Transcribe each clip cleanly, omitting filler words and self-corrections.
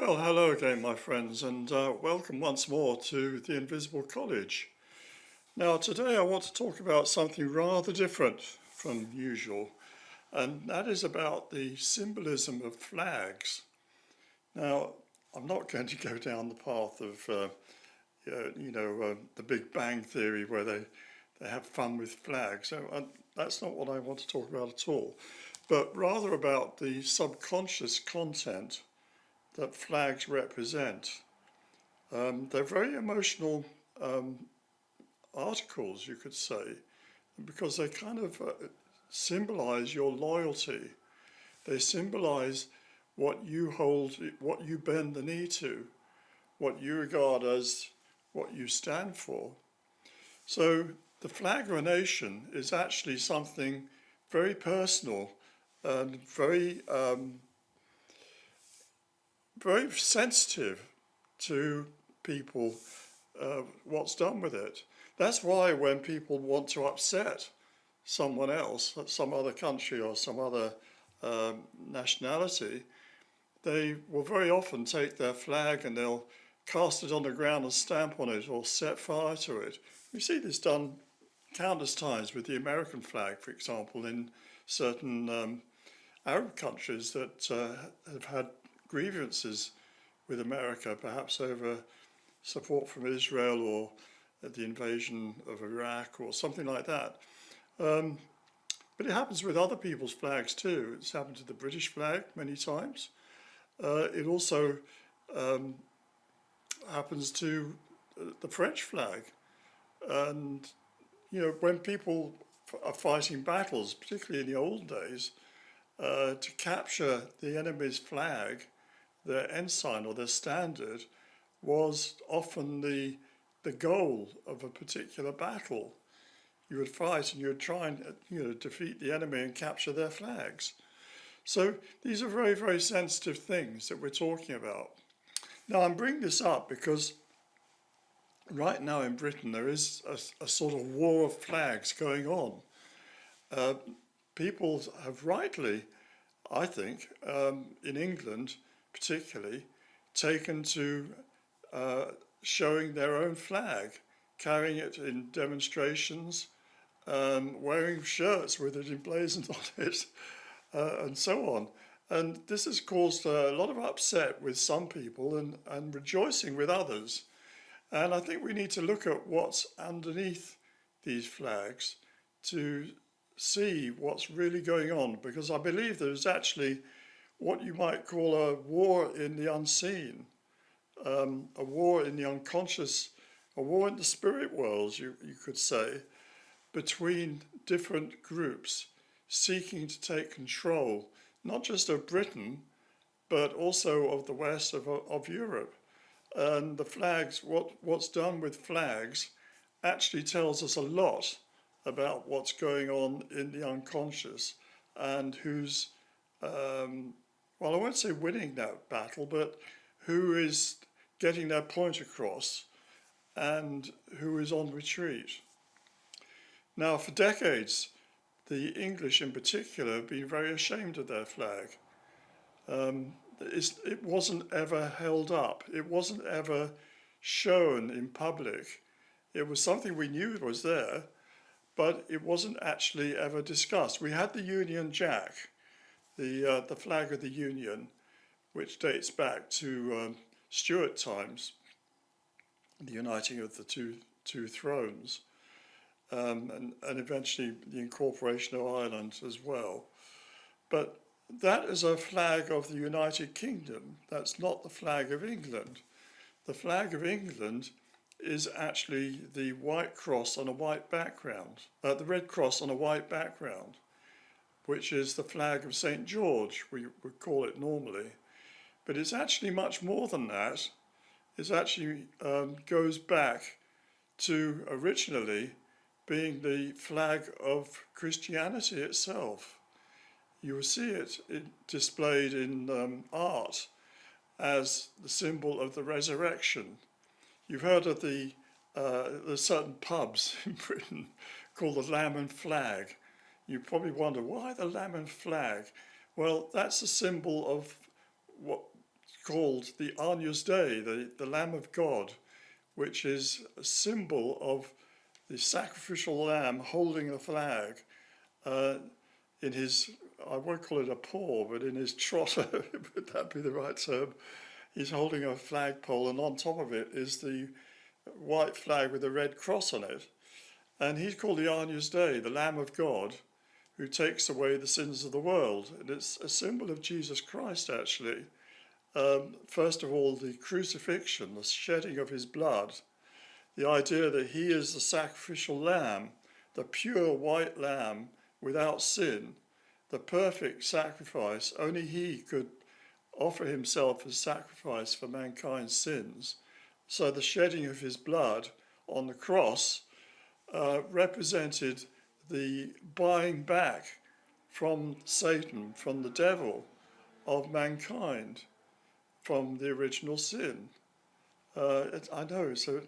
Well, hello again, my friends, and welcome once more to the Invisible College. Now, today I want to talk about something rather different from usual, and that is about the symbolism of flags. Now, I'm not going to go down the path of, the Big Bang Theory where they have fun with flags. So that's not what I want to talk about at all, but rather about the subconscious content that flags represent. They're very emotional articles, you could say, because they kind of symbolize your loyalty. They symbolize what you hold, what you bend the knee to, what you regard as what you stand for. So the flag of a nation is actually something very personal and very sensitive to people, what's done with it. That's why when people want to upset someone else, some other country or some other nationality, they will very often take their flag and they'll cast it on the ground and stamp on it or set fire to it. We see this done countless times with the American flag, for example, in certain Arab countries that have had grievances with America, perhaps over support from Israel or the invasion of Iraq or something like that. But it happens with other people's flags too. It's happened to the British flag many times. It also happens to the French flag. And, when people are fighting battles, particularly in the old days, to capture the enemy's flag, their ensign or their standard, was often the goal of a particular battle. You would fight and you would try and defeat the enemy and capture their flags. So these are very, very sensitive things that we're talking about. Now, I'm bringing this up because right now in Britain there is a sort of war of flags going on. People have rightly, I think, in England particularly, taken to showing their own flag, carrying it in demonstrations, wearing shirts with it emblazoned on it, and so on. And this has caused a lot of upset with some people and rejoicing with others. And I think we need to look at what's underneath these flags to see what's really going on, because I believe there's actually what you might call a war in the unseen, a war in the unconscious, a war in the spirit worlds, you could say, between different groups seeking to take control, not just of Britain, but also of the West, of Europe. And the flags, what's done with flags actually tells us a lot about what's going on in the unconscious and who's, well, I won't say winning that battle, but who is getting their point across and who is on retreat. Now, for decades, the English in particular have been very ashamed of their flag. It wasn't ever held up. It wasn't ever shown in public. It was something we knew was there, but it wasn't actually ever discussed. We had the Union Jack, the flag of the Union, which dates back to Stuart times, the uniting of the two thrones, and eventually the incorporation of Ireland as well. But that is a flag of the United Kingdom. That's not the flag of England. The flag of England is actually the white cross on a white background, the red cross on a white background, which is the flag of St. George, we would call it normally. But it's actually much more than that. It actually goes back to originally being the flag of Christianity itself. You will see it displayed in art as the symbol of the resurrection. You've heard of there's certain pubs in Britain called the Lamb and Flag. You probably wonder, why the Lamb and Flag? Well, that's a symbol of what's called the Agnus Dei, the Lamb of God, which is a symbol of the sacrificial lamb holding the flag in his, I won't call it a paw, but in his trotter, would that be the right term? He's holding a flagpole, and on top of it is the white flag with a red cross on it. And he's called the Agnus Dei, the Lamb of God, who takes away the sins of the world. And it's a symbol of Jesus Christ, actually. First of all, the crucifixion, the shedding of his blood, the idea that he is the sacrificial lamb, the pure white lamb without sin, the perfect sacrifice. Only he could offer himself as sacrifice for mankind's sins. So the shedding of his blood on the cross represented the buying back from Satan, from the devil, of mankind, from the original sin. I know, so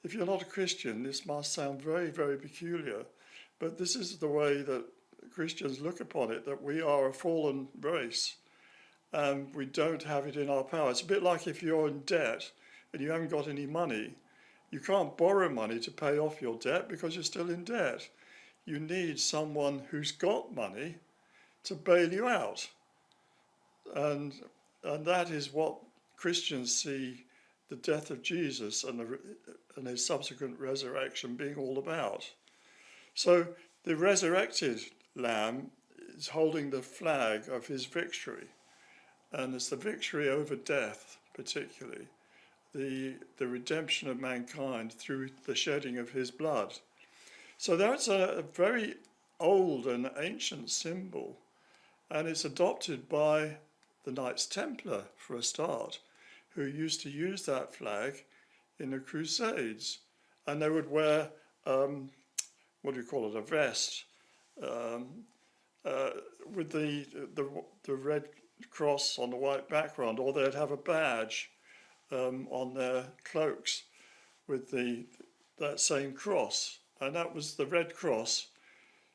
if you're not a Christian, this must sound very, very peculiar, but this is the way that Christians look upon it, that we are a fallen race and we don't have it in our power. It's a bit like if you're in debt and you haven't got any money. You can't borrow money to pay off your debt because you're still in debt. You need someone who's got money to bail you out. And that is what Christians see the death of Jesus and his subsequent resurrection being all about. So the resurrected Lamb is holding the flag of his victory. And it's the victory over death, particularly, the redemption of mankind through the shedding of his blood. So that's a very old and ancient symbol, and it's adopted by the Knights Templar, for a start, who used to use that flag in the Crusades. And they would wear, a vest with the red cross on the white background, or they'd have a badge on their cloaks with that same cross. And that was the red cross,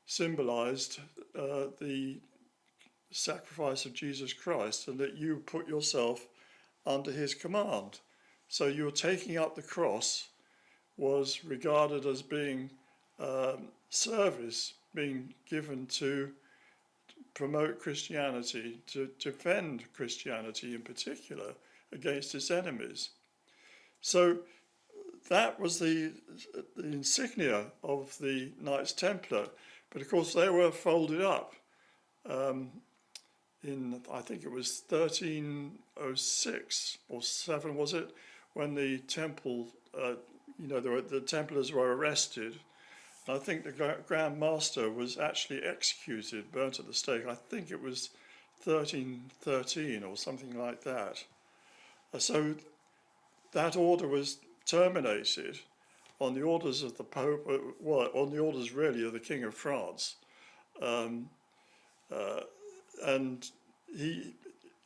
symbolized the sacrifice of Jesus Christ, and that you put yourself under his command. So your taking up the cross was regarded as being service being given to promote Christianity, to defend Christianity in particular against its enemies. So that was the insignia of the Knights Templar, but of course they were folded up in, I think it was 1306 or 7, was it, when the temple, the Templars were arrested. And I think the Grand Master was actually executed, burnt at the stake. I think it was 1313 or something like that. So that order was terminated on the orders of the Pope, on the orders really of the King of France. And he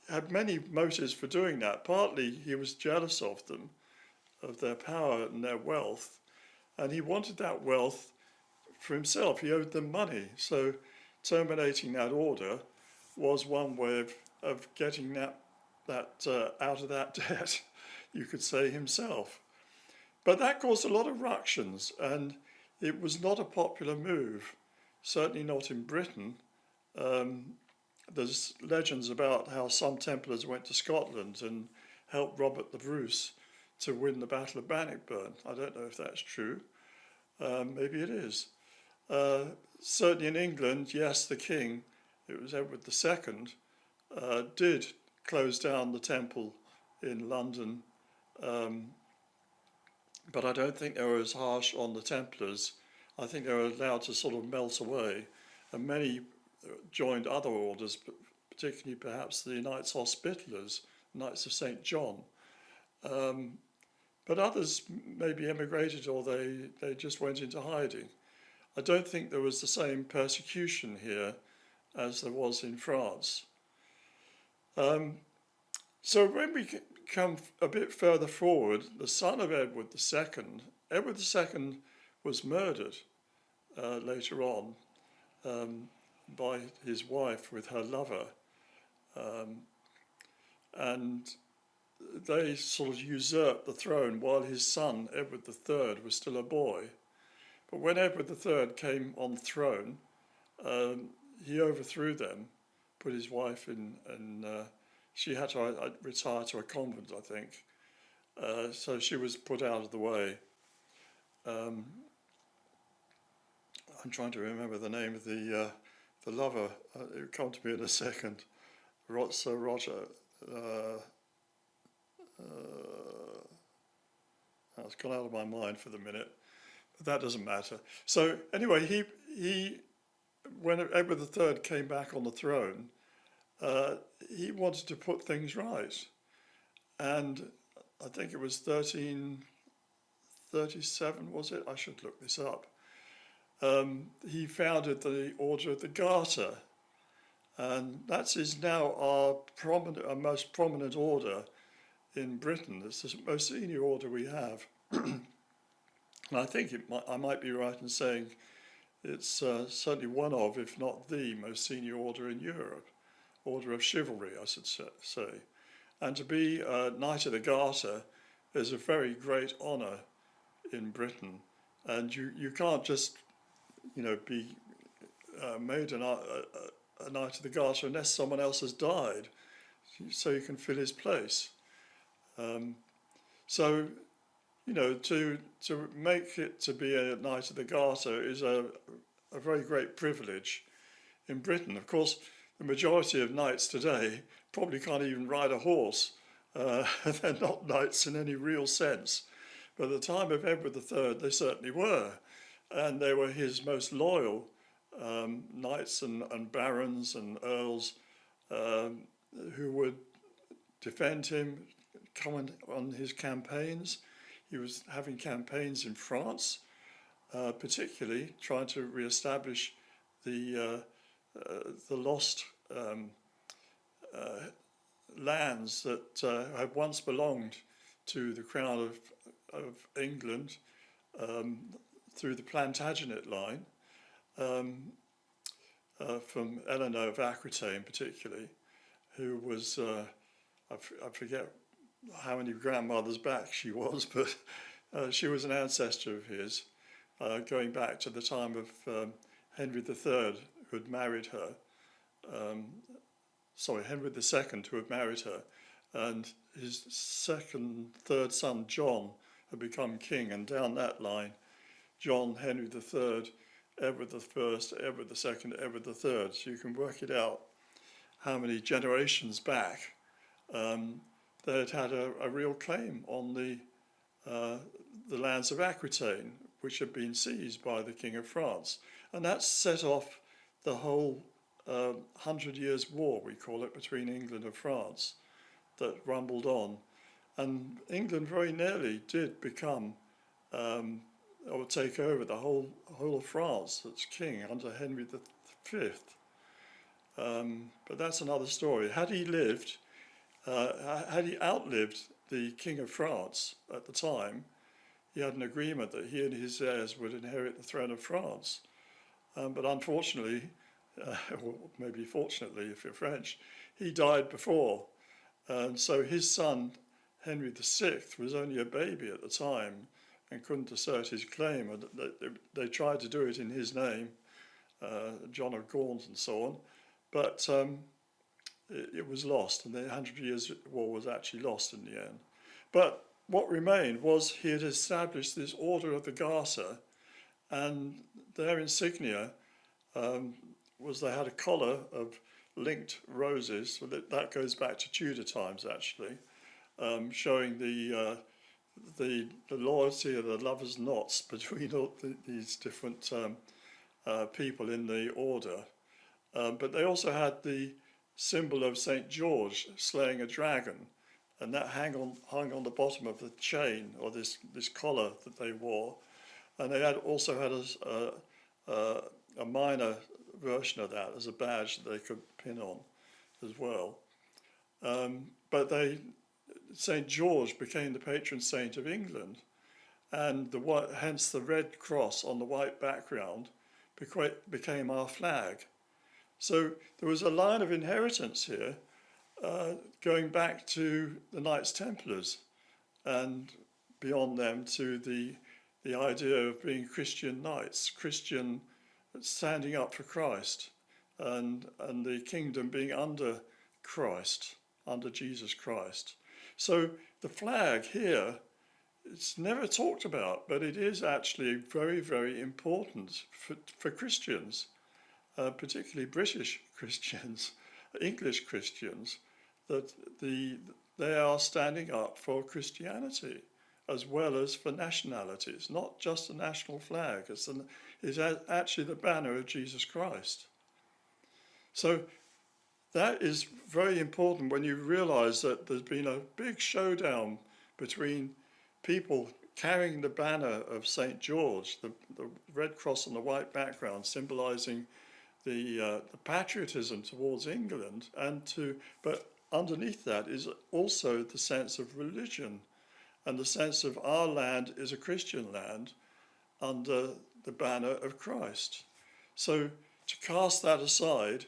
had many motives for doing that. Partly he was jealous of them, of their power and their wealth, and he wanted that wealth for himself. He owed them money, so terminating that order was one way of getting that out of that debt, you could say, himself. But that caused a lot of ructions, and it was not a popular move, certainly not in Britain. There's legends about how some Templars went to Scotland and helped Robert the Bruce to win the Battle of Bannockburn. I don't know if that's true. Maybe it is. Certainly in England, yes, the king, it was Edward II, did close down the temple in London, but I don't think they were as harsh on the Templars. I think they were allowed to sort of melt away, and many joined other orders, particularly perhaps the Knights Hospitallers, Knights of St. John. But others maybe emigrated, or they just went into hiding. I don't think there was the same persecution here as there was in France. So when we come a bit further forward, the son of Edward II was murdered later on by his wife with her lover. And they sort of usurped the throne while his son, Edward III, was still a boy. But when Edward III came on the throne, he overthrew them, put his wife in, and she had to retire to a convent, I think. So she was put out of the way. I'm trying to remember the name of the lover. It'll come to me in a second. Sir Roger. It's gone out of my mind for the minute, but that doesn't matter. So anyway, he when Edward III came back on the throne, he wanted to put things right, and I think it was 1337, was it? I should look this up. He founded the Order of the Garter, and that is now our most prominent order in Britain. It's the most senior order we have. And I think I might be right in saying it's certainly one of, if not the most senior order in Europe. Order of chivalry, I should say. And to be Knight of the Garter is a very great honour in Britain. And you can't just, be made a Knight of the Garter unless someone else has died, so you can fill his place. So, to make it to be a Knight of the Garter is a very great privilege in Britain. Of course, the majority of knights today probably can't even ride a horse. They're not knights in any real sense. But at the time of Edward III, they certainly were. And they were his most loyal knights and barons and earls who would defend him, come on his campaigns. He was having campaigns in France, particularly trying to re-establish the lost lands that had once belonged to the Crown of England through the Plantagenet line, from Eleanor of Aquitaine particularly, who was, I forget how many grandmothers back she was, but she was an ancestor of his, going back to the time of Henry III, who had married her. Henry II, who had married her, and his third son, John, had become king, and down that line, John, Henry III, Edward I, Edward II, Edward III. So you can work it out how many generations back they had a real claim on the lands of Aquitaine, which had been seized by the King of France. And that set off the whole 100 Years' War, we call it, between England and France, that rumbled on. And England very nearly did become, or take over the whole of France as king under Henry V. But that's another story. Had he outlived the King of France at the time, he had an agreement that he and his heirs would inherit the throne of France. But unfortunately, or maybe fortunately if you're French, he died before. And so his son, Henry VI, was only a baby at the time and couldn't assert his claim. And they tried to do it in his name, John of Gaunt and so on, but it was lost, and the 100 Years' War was actually lost in the end. But what remained was he had established this Order of the Garter, and their insignia was they had a collar of linked roses, so that goes back to Tudor times actually, showing the loyalty of the lovers' knots between all these different people in the order. But they also had the symbol of St. George slaying a dragon, and that hung on the bottom of the chain, or this collar that they wore. And they also had a minor version of that as a badge that they could pin on as well. But St. George became the patron saint of England, and hence the red cross on the white background became our flag. So there was a line of inheritance here, going back to the Knights Templars and beyond them to the idea of being Christian knights, Christian standing up for Christ, and the kingdom being under Christ, under Jesus Christ. So the flag here, it's never talked about, but it is actually very, very important for Christians, particularly British Christians, English Christians, that they are standing up for Christianity as well as for nationalities, not just the national flag. It's actually the banner of Jesus Christ. So that is very important when you realize that there's been a big showdown between people carrying the banner of St. George, the red cross on the white background, symbolizing the patriotism towards England, but underneath that is also the sense of religion and the sense of our land is a Christian land under the banner of Christ. So to cast that aside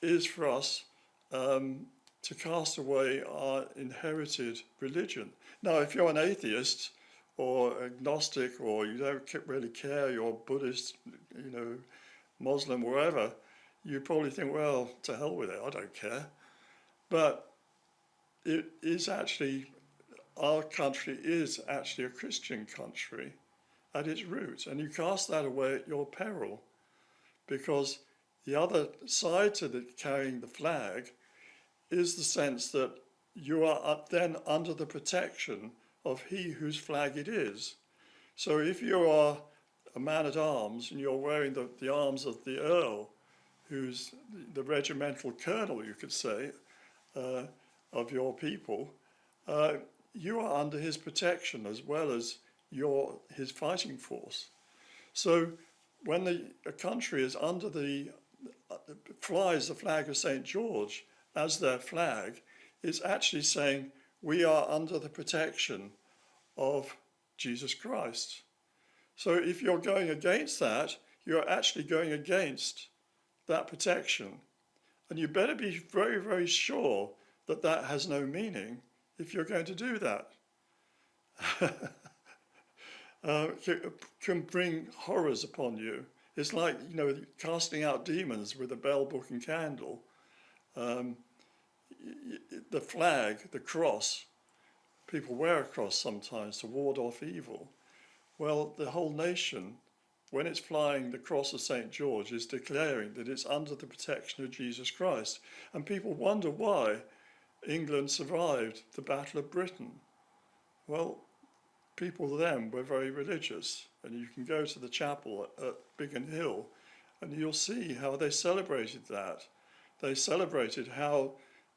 is for us to cast away our inherited religion. Now, if you're an atheist or agnostic, or you don't really care, you're Buddhist, Muslim, wherever, you probably think, well, to hell with it, I don't care. But it is actually, our country is actually a Christian country at its root, and you cast that away at your peril, because the other side to carrying the flag is the sense that you are then under the protection of he whose flag it is. So if you are a man-at-arms and you're wearing the arms of the Earl, who's the regimental colonel, you could say, of your people, you are under his protection as well as his fighting force. So when a country is under flies the flag of St. George as their flag, it's actually saying we are under the protection of Jesus Christ. So if you're going against that, you're actually going against that protection. And you better be very, very sure that that has no meaning if you're going to do that. Can bring horrors upon you. It's like, casting out demons with a bell, book and candle. The flag, the cross, people wear a cross sometimes to ward off evil. Well, the whole nation, when it's flying the cross of St. George, is declaring that it's under the protection of Jesus Christ. And people wonder why England survived the Battle of Britain. Well, people then were very religious, and you can go to the chapel at Biggin Hill and you'll see how they celebrated that. They celebrated how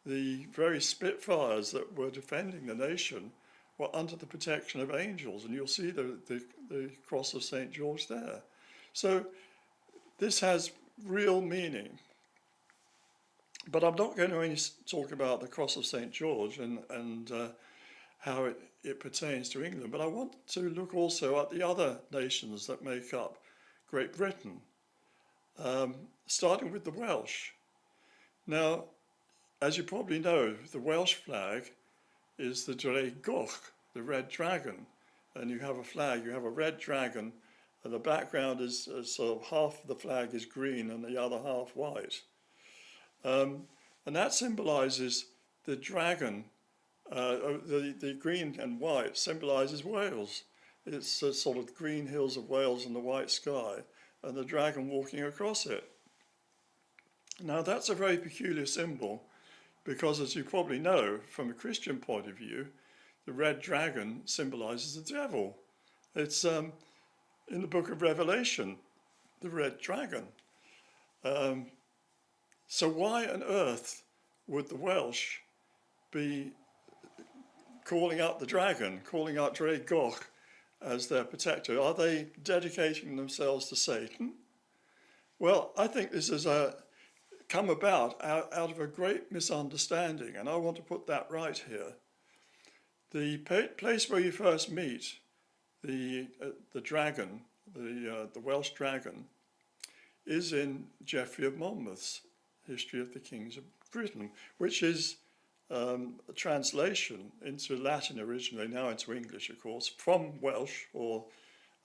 the very Spitfires that were defending the nation were under the protection of angels, and you'll see the cross of St. George there. So this has real meaning. But I'm not going to only talk about the cross of St. George and how it pertains to England, but I want to look also at the other nations that make up Great Britain, starting with the Welsh. Now, as you probably know, the Welsh flag is the Drei Goch, the red dragon. And you have a flag, you have a red dragon, and the background is sort of half of the flag is green and the other half white. And that symbolises the dragon. The green and white symbolises Wales. It's the sort of green hills of Wales and the white sky, and the dragon walking across it. Now that's a very peculiar symbol, because as you probably know, from a Christian point of view, the red dragon symbolises the devil. It's in the book of Revelation, the red dragon. So why on earth would the Welsh be calling out the dragon, calling out Drei Goch as their protector? Are they dedicating themselves to Satan? Well, I think this has come about out of a great misunderstanding, and I want to put that right here. The place where you first meet the dragon, the Welsh dragon, is in Geoffrey of Monmouth's History of the Kings of Britain, which is a translation into Latin originally, now into English, of course, from Welsh or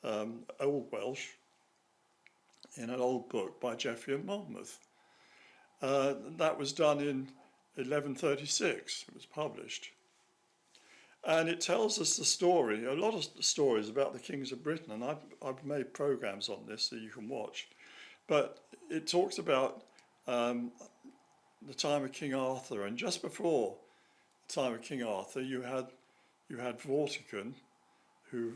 Old Welsh in an old book by Geoffrey of Monmouth. That was done in 1136, it was published. And it tells us the story, a lot of stories about the kings of Britain, and I've made programs on this that you can watch. But it talks about the time of King Arthur, and just before the time of King Arthur, you had Vortigern, who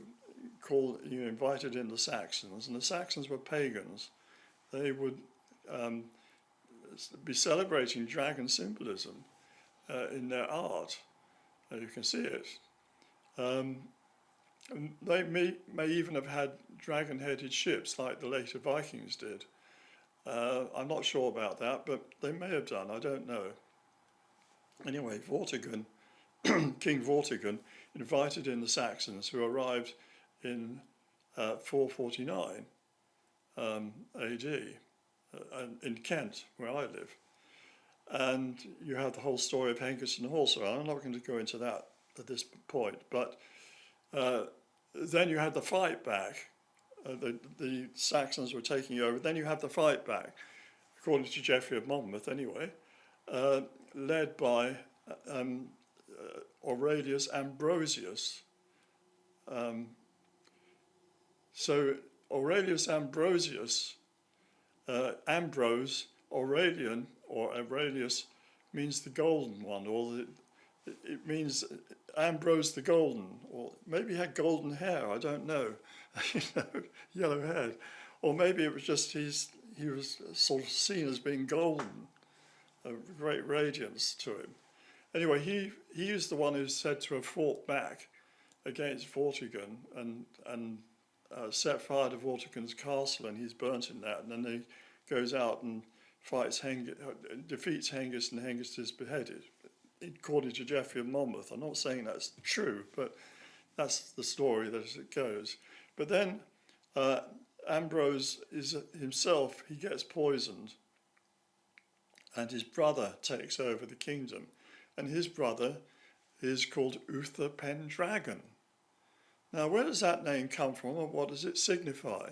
invited in the Saxons, and the Saxons were pagans. They would be celebrating dragon symbolism in their art. You can see it. And they may even have had dragon-headed ships like the later Vikings did. I'm not sure about that, but they may have done, I don't know. Anyway, Vortigern, King Vortigern, invited in the Saxons, who arrived in 449 AD in Kent, where I live. And you have the whole story of Hengist and Horsa. I'm not going to go into that at this point, but then you had the fight back. The Saxons were taking over. Then you have the fight back, according to Geoffrey of Monmouth anyway, led by Aurelius Ambrosius. So Aurelius Ambrosius, Ambrose, Aurelian, or Aurelius means the golden one, or it means Ambrose the Golden, or maybe he had golden hair, I don't know, yellow haired, or maybe it was just he was sort of seen as being golden, a great radiance to him. Anyway, he is the one who's said to have fought back against Vortigern and set fire to Vortigern's castle, and he's burnt in that, and then he goes out and defeats Hengist, and Hengist is beheaded, according to Geoffrey of Monmouth. I'm not saying that's true, but that's the story as it goes. But then Ambrose is himself, he gets poisoned, and his brother takes over the kingdom, and his brother is called Uther Pendragon. Now, where does that name come from, and what does it signify?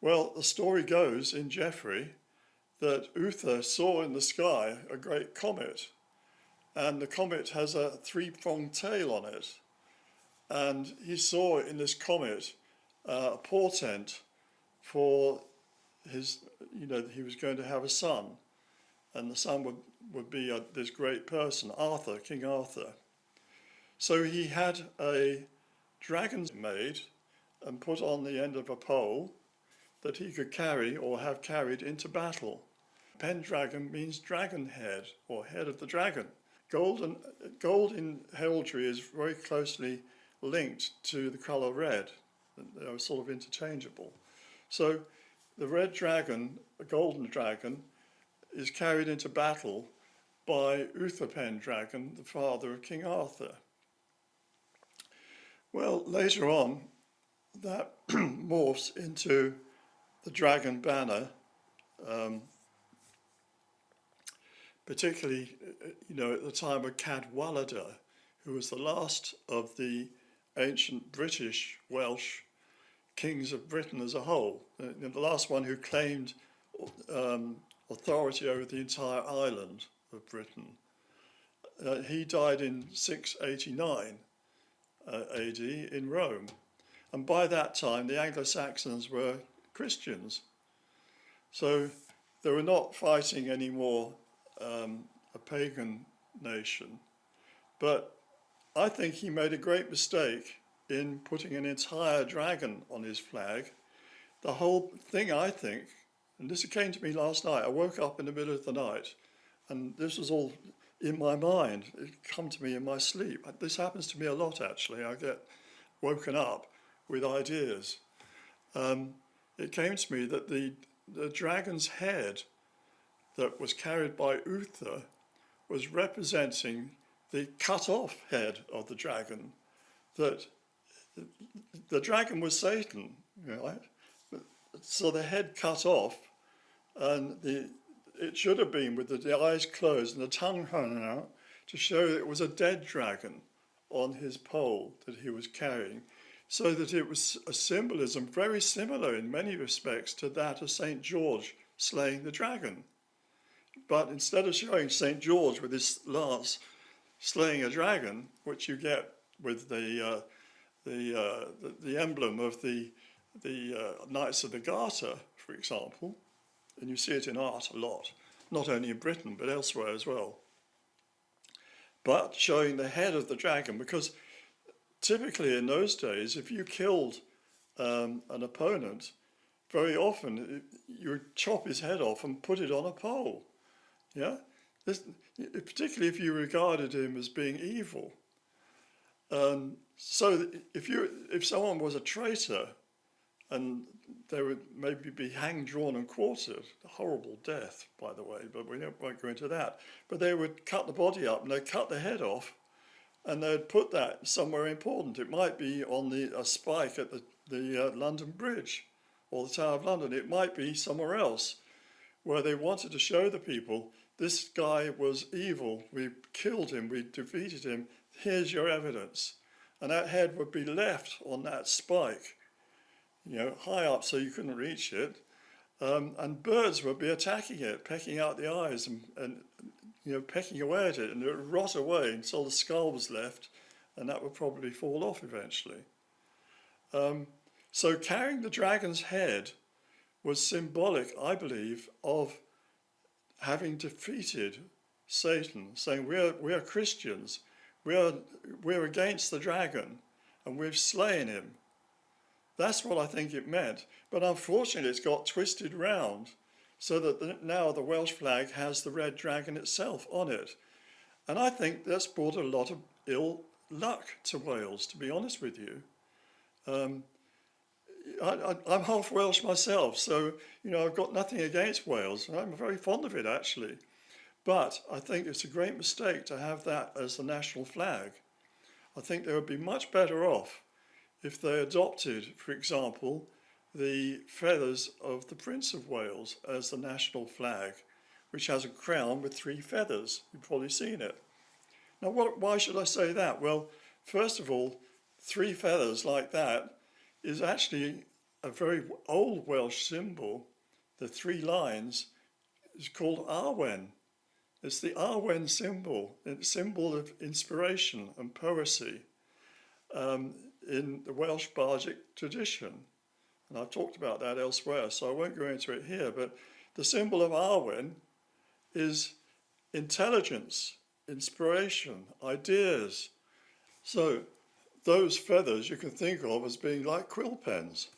Well, the story goes in Geoffrey that Uther saw in the sky a great comet, and the comet has a three-pronged tail on it. And he saw in this comet a portent for his, he was going to have a son, and the son would be this great person, Arthur, King Arthur. So he had a dragon made and put on the end of a pole that he could carry or have carried into battle. Pendragon means dragon head, or head of the dragon. Gold in heraldry is very closely linked to the colour red. They are sort of interchangeable. So the red dragon, the golden dragon, is carried into battle by Uther Pendragon, the father of King Arthur. Well, later on, that morphs into the dragon banner, particularly, at the time of Cadwaladr, who was the last of the ancient British Welsh kings of Britain as a whole, the last one who claimed authority over the entire island of Britain. He died in 689 AD in Rome, and by that time the Anglo-Saxons were Christians, so they were not fighting anymore a pagan nation. But I think he made a great mistake in putting an entire dragon on his flag. The whole thing, I think, and this came to me last night, I woke up in the middle of the night and this was all in my mind. It come to me in my sleep. This happens to me a lot, actually. I get woken up with ideas. It came to me that the dragon's head that was carried by Uther was representing the cut-off head of the dragon. That the dragon was Satan, right? So the head cut off, and it should have been with the eyes closed and the tongue hung out to show that it was a dead dragon on his pole that he was carrying, so that it was a symbolism very similar in many respects to that of St. George slaying the dragon. But instead of showing St. George with his lance slaying a dragon, which you get with the emblem of the Knights of the Garter, for example, and you see it in art a lot, not only in Britain but elsewhere as well. But showing the head of the dragon, because typically in those days, if you killed an opponent, very often you would chop his head off and put it on a pole. Yeah, particularly if you regarded him as being evil. So if someone was a traitor, and they would maybe be hanged, drawn, and quartered, a horrible death, by the way, but we won't go into that. But they would cut the body up and they'd cut the head off, and they'd put that somewhere important. It might be on a spike at the London Bridge or the Tower of London. It might be somewhere else where they wanted to show the people, this guy was evil, we killed him, we defeated him, here's your evidence. And that head would be left on that spike, high up so you couldn't reach it. And birds would be attacking it, pecking out the eyes and pecking away at it, and it would rot away until the skull was left, and that would probably fall off eventually. So carrying the dragon's head was symbolic, I believe, of having defeated Satan, saying we're Christians, we're against the dragon, and we've slain him. That's what I think it meant. But unfortunately, it's got twisted round so that now the Welsh flag has the red dragon itself on it. And I think that's brought a lot of ill luck to Wales, to be honest with you. I'm half Welsh myself, so I've got nothing against Wales. I'm very fond of it, actually. But I think it's a great mistake to have that as the national flag. I think they would be much better off if they adopted, for example, the feathers of the Prince of Wales as the national flag, which has a crown with 3 feathers. You've probably seen it. Now, why should I say that? Well, first of all, 3 feathers like that is actually a very old Welsh symbol. The 3 lines is called Arwen. It's the Arwen symbol. It's a symbol of inspiration and poesy in the Welsh bardic tradition. And I've talked about that elsewhere, so I won't go into it here, but the symbol of Arwen is intelligence, inspiration, ideas. So those feathers you can think of as being like quill pens.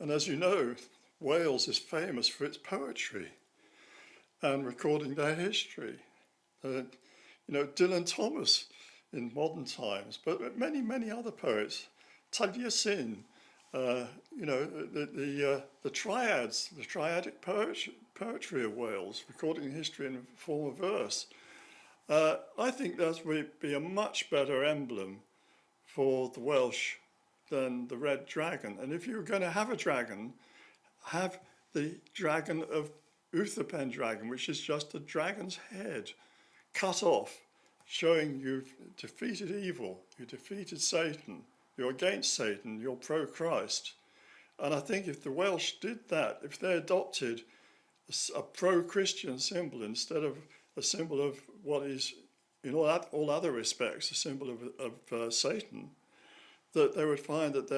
And as you know, Wales is famous for its poetry and recording their history. Dylan Thomas in modern times, but many, many other poets, Taliesin, the triads, the triadic poetry of Wales, recording history in the form of verse. I think that would be a much better emblem for the Welsh than the red dragon. And if you're going to have a dragon, have the dragon of Uther Pendragon, which is just a dragon's head cut off, showing you've defeated evil, you defeated Satan, you're against Satan, you're pro-Christ. And I think if the Welsh did that, if they adopted a pro-Christian symbol instead of a symbol of what is, in all other respects, a symbol of Satan, that they would find that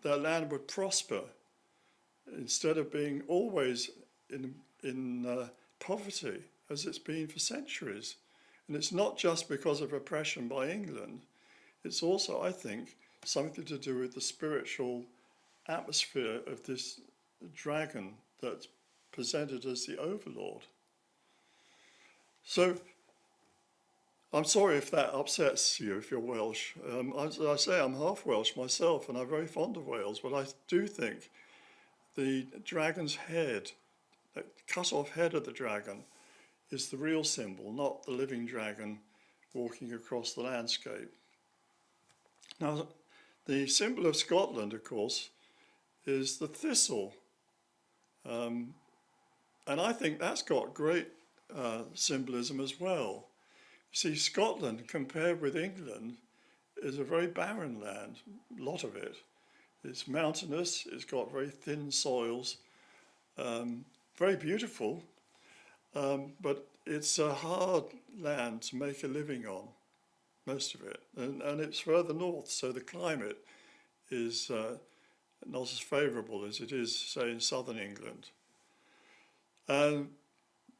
their land would prosper instead of being always in poverty, as it's been for centuries. And it's not just because of oppression by England. It's also, I think, something to do with the spiritual atmosphere of this dragon that's presented as the overlord. So I'm sorry if that upsets you, if you're Welsh. As I say, I'm half Welsh myself, and I'm very fond of Wales, but I do think the dragon's head, that cut-off head of the dragon, is the real symbol, not the living dragon walking across the landscape. Now, the symbol of Scotland, of course, is the thistle. And I think that's got great symbolism as well. See, Scotland, compared with England, is a very barren land, a lot of it. It's mountainous, it's got very thin soils, very beautiful, but it's a hard land to make a living on, most of it. And it's further north, so the climate is not as favourable as it is, say, in southern England.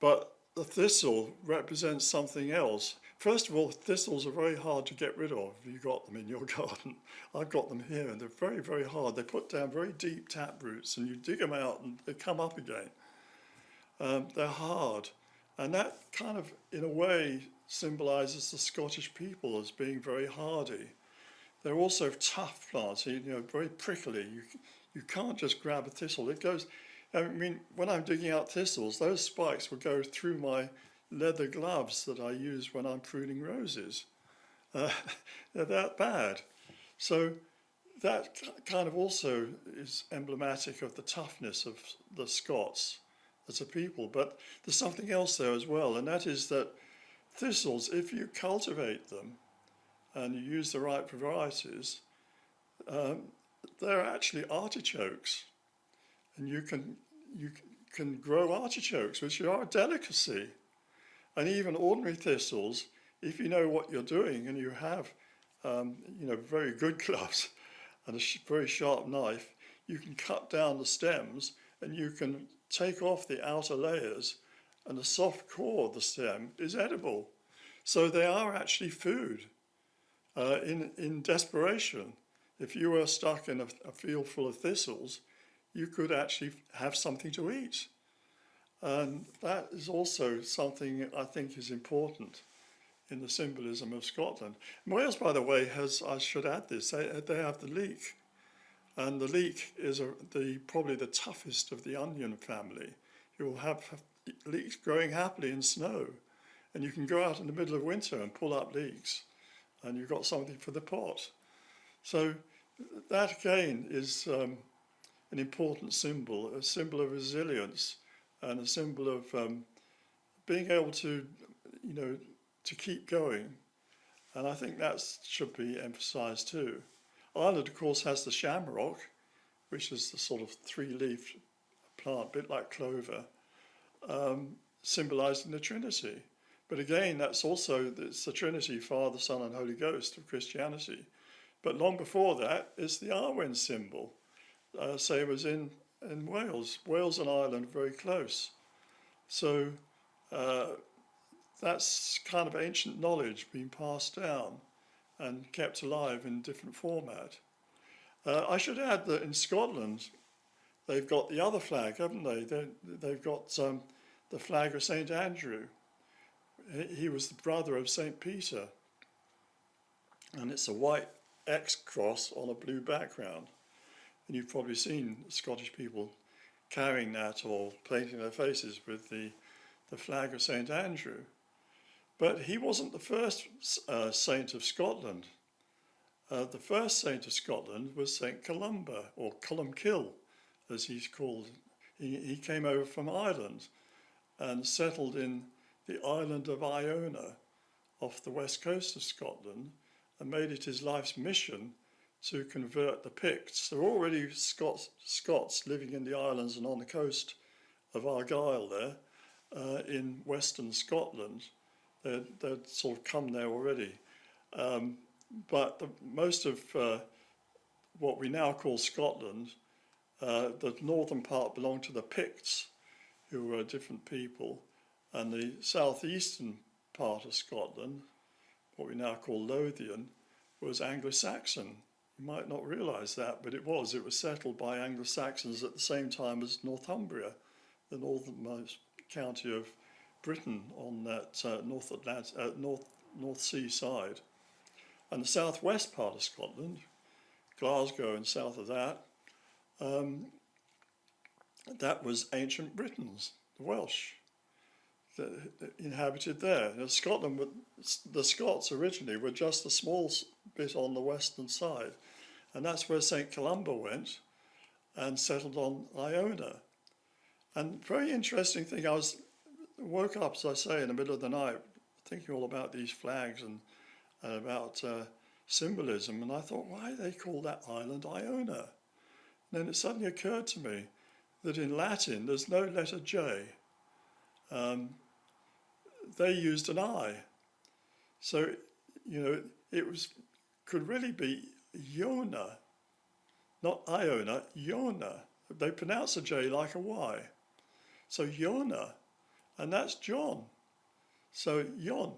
But the thistle represents something else. First of all, thistles are very hard to get rid of if you've got them in your garden. I've got them here and they're very, very hard. They put down very deep tap roots and you dig them out and they come up again. They're hard. And that kind of, in a way, symbolises the Scottish people as being very hardy. They're also tough plants, very prickly. You can't just grab a thistle. It goes, I mean, when I'm digging out thistles, those spikes will go through my leather gloves that I use when I'm pruning roses. They're that bad. So that kind of also is emblematic of the toughness of the Scots as a people. But there's something else there as well, and that is that thistles, if you cultivate them and you use the right varieties, they're actually artichokes. And you can grow artichokes, which are a delicacy. And even ordinary thistles, if you know what you're doing and you have, very good gloves and a very sharp knife, you can cut down the stems and you can take off the outer layers, and the soft core of the stem is edible. So they are actually food in desperation. If you were stuck in a field full of thistles, you could actually have something to eat. And that is also something I think is important in the symbolism of Scotland. Wales, by the way, I should add this, they have the leek. And the leek is probably the toughest of the onion family. You will have leeks growing happily in snow. And you can go out in the middle of winter and pull up leeks. And you've got something for the pot. So that again is an important symbol, a symbol of resilience and a symbol of being able to, to keep going. And I think that should be emphasised too. Ireland, of course, has the shamrock, which is the sort of three-leaf plant, a bit like clover, symbolising the Trinity. But again, it's the Trinity, Father, Son and Holy Ghost of Christianity. But long before that, it's the awakens symbol. Say it was in Wales. Wales and Ireland are very close. So that's kind of ancient knowledge being passed down and kept alive in different format. I should add that in Scotland, they've got the other flag, haven't they? They've got the flag of St. Andrew. He was the brother of St. Peter. And it's a white X cross on a blue background. And you've probably seen Scottish people carrying that or painting their faces with the flag of St. Andrew. But he wasn't the first saint of Scotland. The first saint of Scotland was St. Columba, or Columkill, as he's called. He came over from Ireland and settled in the island of Iona off the west coast of Scotland and made it his life's mission to convert the Picts. There were already Scots living in the islands and on the coast of Argyll there, in western Scotland. They'd sort of come there already. But most of what we now call Scotland, the northern part belonged to the Picts, who were a different people, and the southeastern part of Scotland, what we now call Lothian, was Anglo-Saxon. You might not realise that, but it was. It was settled by Anglo-Saxons at the same time as Northumbria, the northernmost county of Britain on that North Sea side. And the southwest part of Scotland, Glasgow and south of that, that was ancient Britons, the Welsh, that inhabited there. Now, Scotland, the Scots originally were just a small bit on the western side, and that's where St. Columba went and settled on Iona. And very interesting thing, I woke up, as I say, in the middle of the night thinking all about these flags and about symbolism, and I thought, why do they call that island Iona? And then it suddenly occurred to me that in Latin there's no letter J. They used an I. So, it could really be Iona, not Iona, Iona. They pronounce a J like a Y. So Iona, and that's John. So Yon,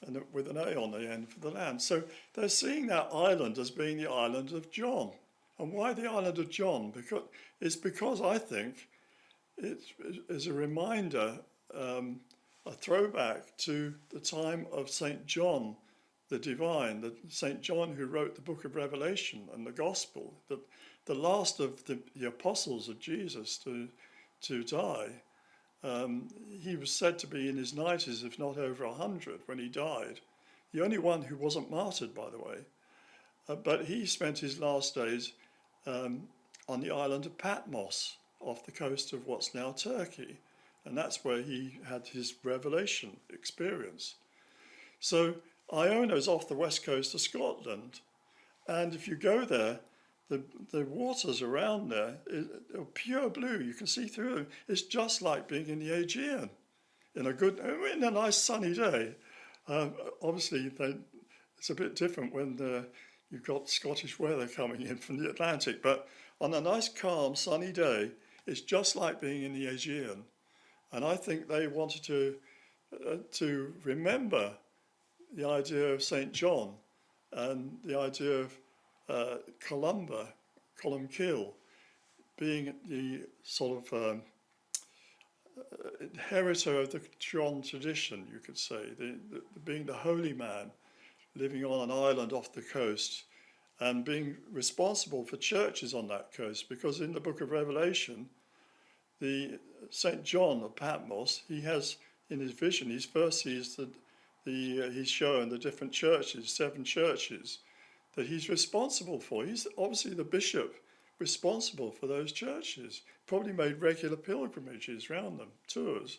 and with an A on the end for the land. So they're seeing that island as being the island of John. And why the island of John? Because I think it is a reminder, a throwback to the time of St. John the Divine, St. John who wrote the book of Revelation and the Gospel, the last of the apostles of Jesus to die. He was said to be in his 90s, if not over 100, when he died. The only one who wasn't martyred, by the way. But he spent his last days on the island of Patmos, off the coast of what's now Turkey. And that's where he had his revelation experience. So Iona is off the west coast of Scotland. And if you go there, the waters around there are pure blue. You can see through them. It's just like being in the Aegean in a nice sunny day. Obviously, it's a bit different when you've got Scottish weather coming in from the Atlantic. But on a nice, calm, sunny day, it's just like being in the Aegean. And I think they wanted to remember the idea of St. John and the idea of Columcille, being the sort of inheritor of the John tradition, you could say, being the holy man living on an island off the coast and being responsible for churches on that coast, because in the book of Revelation, the St. John of Patmos, he has in his vision, he's shown the different churches, 7 churches, that he's responsible for. He's obviously the bishop responsible for those churches. Probably made regular pilgrimages around them, tours,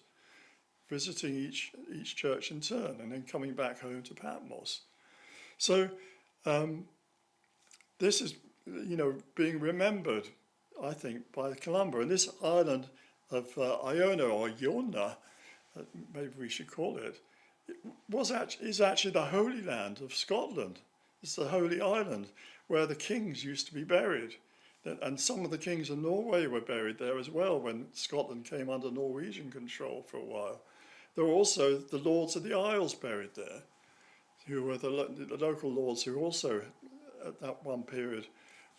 visiting each church in turn, and then coming back home to Patmos. So this is, being remembered, I think, by Columba. And this island of Iona, or Iona, maybe we should call it, is actually the Holy Land of Scotland. It's the Holy Island where the kings used to be buried. And some of the kings of Norway were buried there as well when Scotland came under Norwegian control for a while. There were also the Lords of the Isles buried there, who were the local lords who also, at that one period,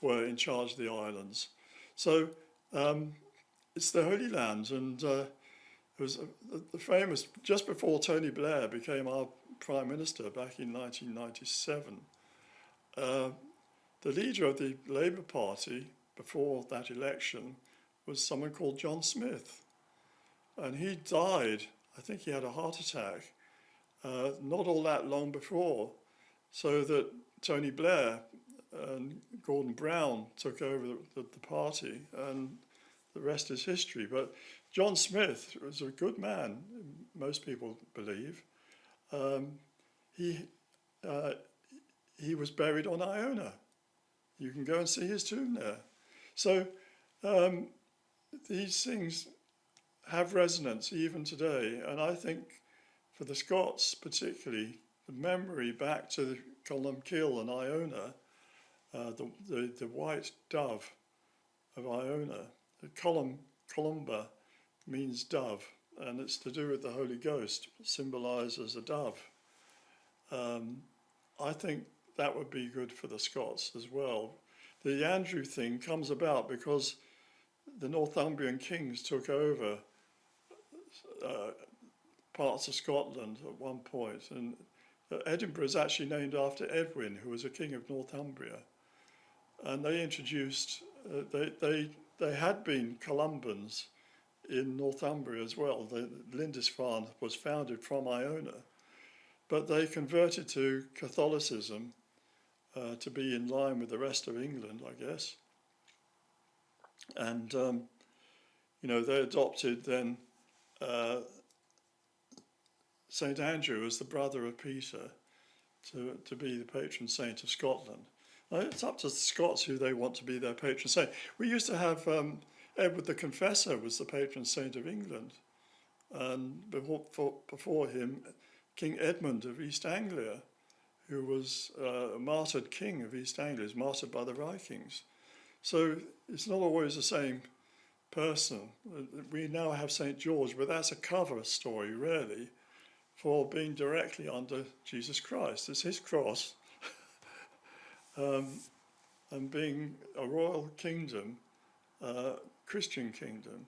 were in charge of the islands. So it's the Holy Land, and it was the famous, just before Tony Blair became our Prime Minister back in 1997, the leader of the Labour Party before that election was someone called John Smith. And he died, I think he had a heart attack, not all that long before, so that Tony Blair and Gordon Brown took over the party, and the rest is history. But John Smith was a good man, most people believe. He was buried on Iona. You can go and see his tomb there. So these things have resonance even today, and I think for the Scots particularly, the memory back to Columcille and Iona, the white dove of Iona, Columba means dove, and it's to do with the Holy Ghost, symbolised as a dove. I think that would be good for the Scots as well. The Andrew thing comes about because the Northumbrian kings took over parts of Scotland at one point, and Edinburgh is actually named after Edwin, who was a king of Northumbria. And they introduced, they had been Columbans in Northumbria as well. Lindisfarne was founded from Iona, but they converted to Catholicism to be in line with the rest of England, I guess. And, they adopted then St Andrew as the brother of Peter to be the patron saint of Scotland. Now, it's up to the Scots who they want to be their patron saint. We used to have Edward the Confessor was the patron saint of England, and before him, King Edmund of East Anglia, who was a martyred king of East Anglia, was martyred by the Vikings. So it's not always the same person. We now have St George, but that's a cover story, really, for being directly under Jesus Christ. It's his cross, and being a royal kingdom, Christian kingdom,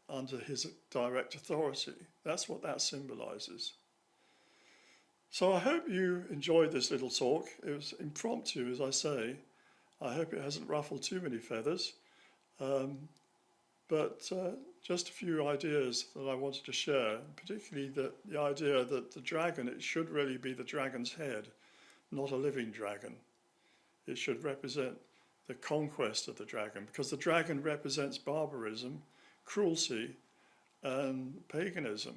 under his direct authority. That's what that symbolises. So I hope you enjoyed this little talk. It was impromptu, as I say. I hope it hasn't ruffled too many feathers. But just a few ideas that I wanted to share, particularly the idea that the dragon, it should really be the dragon's head, not a living dragon. It should represent the conquest of the dragon, because the dragon represents barbarism, cruelty, and paganism.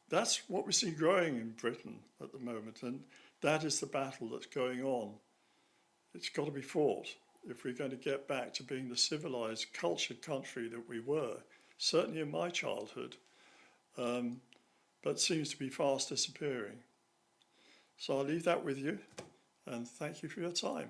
That's what we see growing in Britain at the moment, and that is the battle that's going on. It's got to be fought if we're going to get back to being the civilized, cultured country that we were, certainly in my childhood, but seems to be fast disappearing. So I'll leave that with you, and thank you for your time.